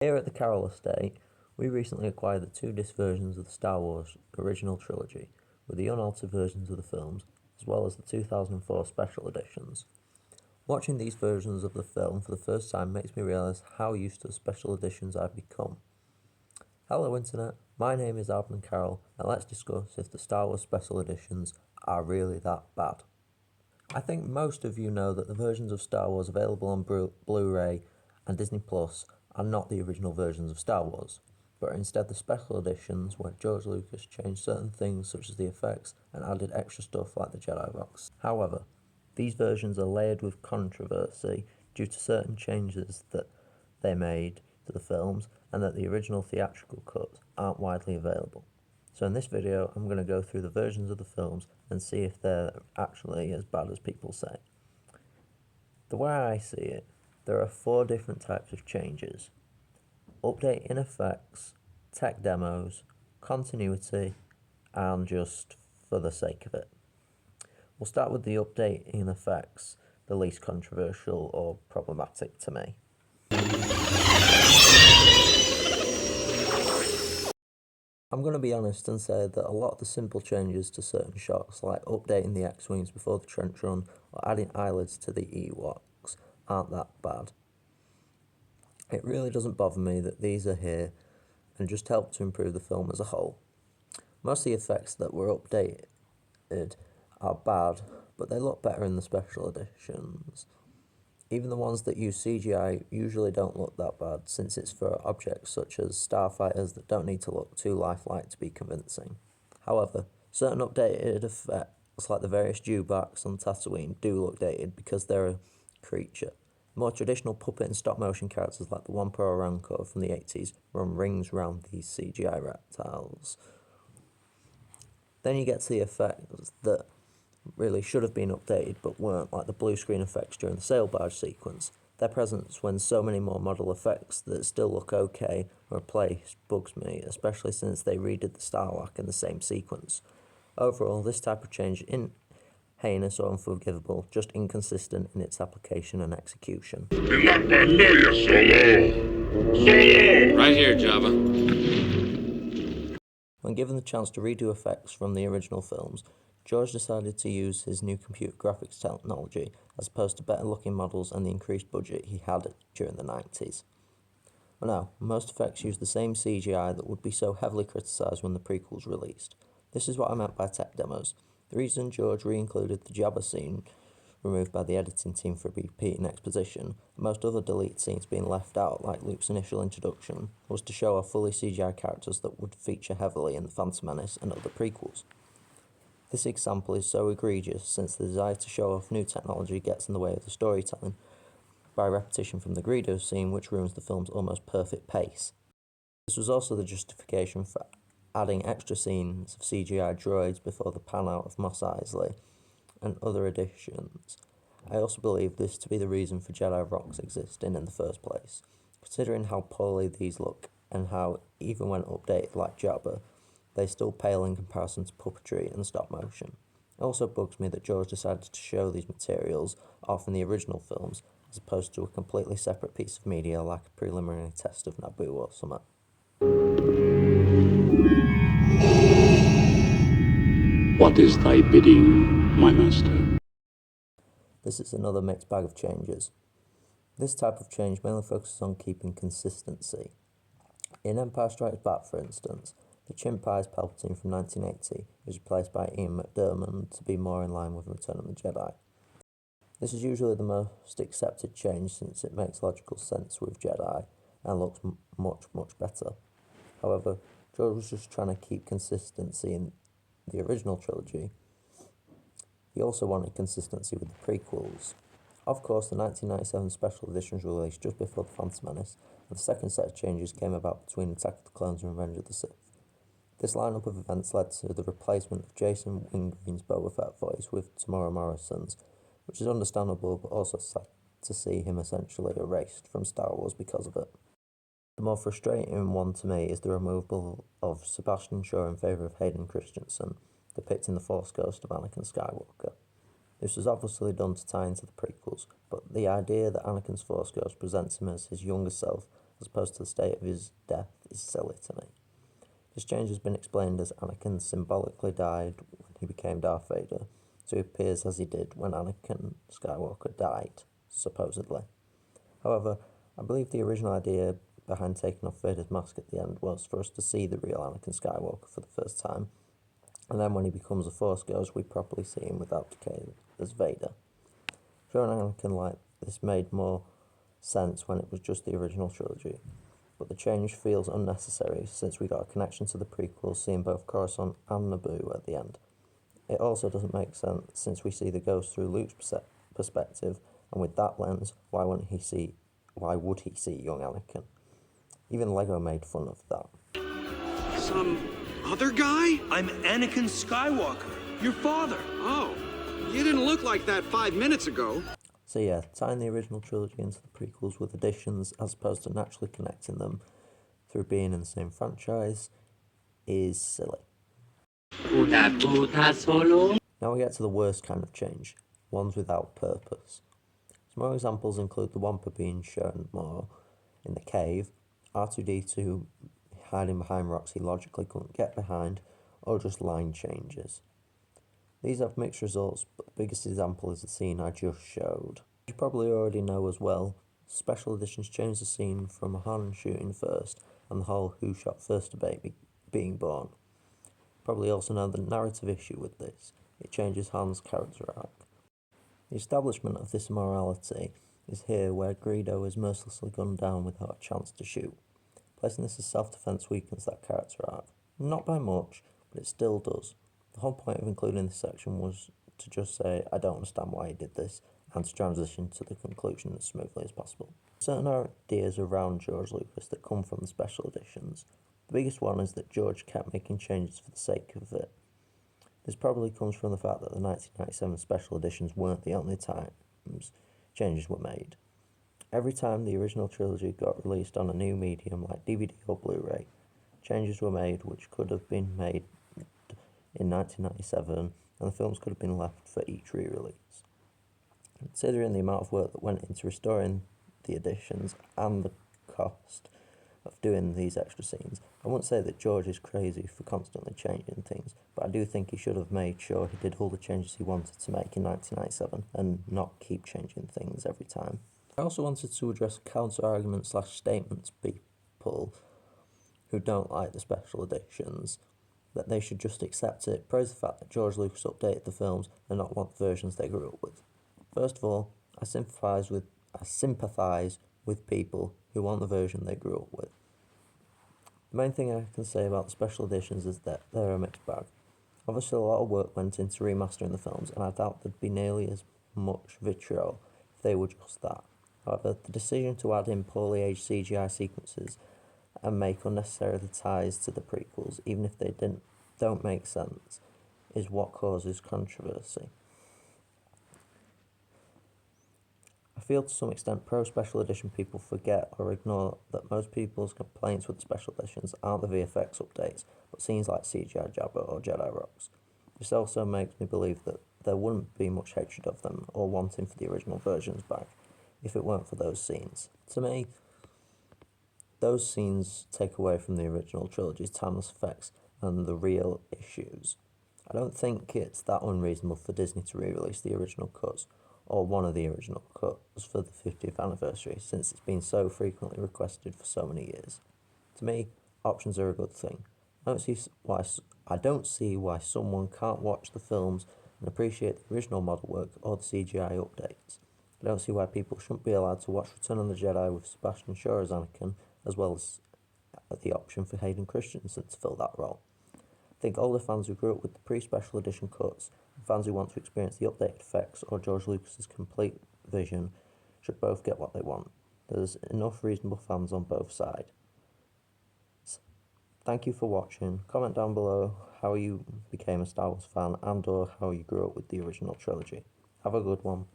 Here at the Carroll Estate, we recently acquired the 2-disc versions of the Star Wars original trilogy, with the unaltered versions of the films, as well as the 2004 special editions. Watching these versions of the film for the first time makes me realise how used to the special editions I've become. Hello Internet, my name is Aardman Carroll, and let's discuss if the Star Wars special editions are really that bad. I think most of you know that the versions of Star Wars available on Blu-ray and Disney Plus are not the original versions of Star Wars, but are instead the special editions where George Lucas changed certain things such as the effects and added extra stuff like the Jedi rocks. However, these versions are layered with controversy due to certain changes that they made to the films and that the original theatrical cuts aren't widely available. So in this video, I'm going to go through the versions of the films and see if they're actually as bad as people say. The way I see it, there are 4 different types of changes: update in effects, tech demos, continuity, and just for the sake of it. We'll start with the update in effects, the least controversial or problematic to me. I'm going to be honest and say that a lot of the simple changes to certain shots, like updating the X-Wings before the trench run or adding eyelids to the Ewoks, aren't that bad. It really doesn't bother me that these are here and just help to improve the film as a whole. Most of the effects that were updated are bad, but they look better in the special editions. Even the ones that use CGI usually don't look that bad, since it's for objects such as starfighters that don't need to look too lifelike to be convincing. However, certain updated effects like the various dewbacks on Tatooine do look dated because they're a creature. More traditional puppet and stop motion characters like the Wampa Oranko from the 80s run rings around these CGI reptiles. Then you get to the effects that really should have been updated but weren't, like the blue screen effects during the sail barge sequence. Their presence when so many more model effects that still look okay are replaced bugs me, especially since they redid the Starlock in the same sequence. Overall, this type of change isn't heinous or unforgivable, just inconsistent in its application and execution. Right here, Java. When given the chance to redo effects from the original films, George decided to use his new computer graphics technology as opposed to better looking models and the increased budget he had during the 90s. Well, no, most effects use the same CGI that would be so heavily criticised when the prequels released. This is what I meant by tech demos. The reason George re-included the Jabba scene removed by the editing team for repeating exposition, and most other delete scenes being left out like Luke's initial introduction, was to show off fully CGI characters that would feature heavily in The Phantom Menace and other prequels. This example is so egregious since the desire to show off new technology gets in the way of the storytelling by repetition from the Greedo scene, which ruins the film's almost perfect pace. This was also the justification for adding extra scenes of CGI droids before the pan out of Mos Eisley and other additions. I also believe this to be the reason for Jedi rocks existing in the first place, considering how poorly these look and how, even when updated like Jabba, they still pale in comparison to puppetry and stop motion. It also bugs me that George decided to show these materials off in the original films as opposed to a completely separate piece of media like a preliminary test of Naboo or something. What is thy bidding, my master? This is another mixed bag of changes. This type of change mainly focuses on keeping consistency. In Empire Strikes Back, for instance, the chimp eyes Palpatine from 1980 is replaced by Ian McDiarmid to be more in line with Return of the Jedi. This is usually the most accepted change since it makes logical sense with Jedi and looks much better. However, George was just trying to keep consistency in the original trilogy. He also wanted consistency with the prequels. Of course, the 1997 special edition was released just before The Phantom Menace, and the second set of changes came about between Attack of the Clones and Revenge of the Sith. This lineup of events led to the replacement of Jason Wingreen's Boba Fett voice with Tamora Morrison's, which is understandable, but also sad to see him essentially erased from Star Wars because of it. The more frustrating one to me is the removal of Sebastian Shaw in favour of Hayden Christensen, depicting the Force ghost of Anakin Skywalker. This was obviously done to tie into the prequels, but the idea that Anakin's Force ghost presents him as his younger self as opposed to the state of his death is silly to me. This change has been explained as Anakin symbolically died when he became Darth Vader, so he appears as he did when Anakin Skywalker died, supposedly. However, I believe the original idea behind taking off Vader's mask at the end was for us to see the real Anakin Skywalker for the first time, and then when he becomes a Force Ghost, we properly see him without decay as Vader. Showing Anakin like this made more sense when it was just the original trilogy, but the change feels unnecessary since we got a connection to the prequels seeing both Coruscant and Naboo at the end. It also doesn't make sense since we see the Ghost through Luke's perspective, and with that lens, why would he see young Anakin? Even Lego made fun of that. Some other guy? I'm Anakin Skywalker, your father. Oh, you didn't look like that 5 minutes ago. So yeah, tying the original trilogy into the prequels with additions as opposed to naturally connecting them through being in the same franchise is silly. Now we get to the worst kind of change, ones without purpose. Some more examples include the Wampa being shown more in the cave, R2-D2 hiding behind rocks he logically couldn't get behind, or just line changes. These have mixed results, but the biggest example is the scene I just showed. As you probably already know as well, special editions change the scene from Han shooting first and the whole who shot first debate being born. Probably also know the narrative issue with this. It changes Han's character arc. The establishment of this immorality is here where Greedo is mercilessly gunned down without a chance to shoot. Placing this as self-defense weakens that character arc. Not by much, but it still does. The whole point of including this section was to just say, I don't understand why he did this, and to transition to the conclusion as smoothly as possible. Certain ideas around George Lucas that come from the special editions. The biggest one is that George kept making changes for the sake of it. This probably comes from the fact that the 1997 special editions weren't the only times changes were made. Every time the original trilogy got released on a new medium like DVD or Blu-ray, changes were made which could have been made in 1997, and the films could have been left for each re-release. Considering the amount of work that went into restoring the editions and the cost of doing these extra scenes, I wouldn't say that George is crazy for constantly changing things, but I do think he should have made sure he did all the changes he wanted to make in 1997 and not keep changing things every time. I also wanted to address a counter-argument / statements people who don't like the special editions, that they should just accept it, praise the fact that George Lucas updated the films and not want the versions they grew up with. First of all, I sympathise with people who want the version they grew up with. The main thing I can say about the special editions is that they're a mixed bag. Obviously a lot of work went into remastering the films, and I doubt there'd be nearly as much vitriol if they were just that. However, the decision to add in poorly aged CGI sequences and make unnecessary ties to the prequels, even if they don't make sense, is what causes controversy. I feel to some extent pro-special edition people forget or ignore that most people's complaints with the special editions aren't the VFX updates, but scenes like CGI Jabba or Jedi Rocks. This also makes me believe that there wouldn't be much hatred of them or wanting for the original versions back if it weren't for those scenes. To me, those scenes take away from the original trilogy's timeless effects and the real issues. I don't think it's that unreasonable for Disney to re-release the original cuts, or one of the original cuts, for the 50th anniversary, since it's been so frequently requested for so many years. To me, options are a good thing. I don't see why someone can't watch the films and appreciate the original model work or the CGI updates. I don't see why people shouldn't be allowed to watch Return of the Jedi with Sebastian Shaw as Anakin, as well as the option for Hayden Christensen to fill that role. I think older fans who grew up with the pre-special edition cuts and fans who want to experience the updated effects or George Lucas's complete vision should both get what they want. There's enough reasonable fans on both sides. Thank you for watching. Comment down below how you became a Star Wars fan and or how you grew up with the original trilogy. Have a good one.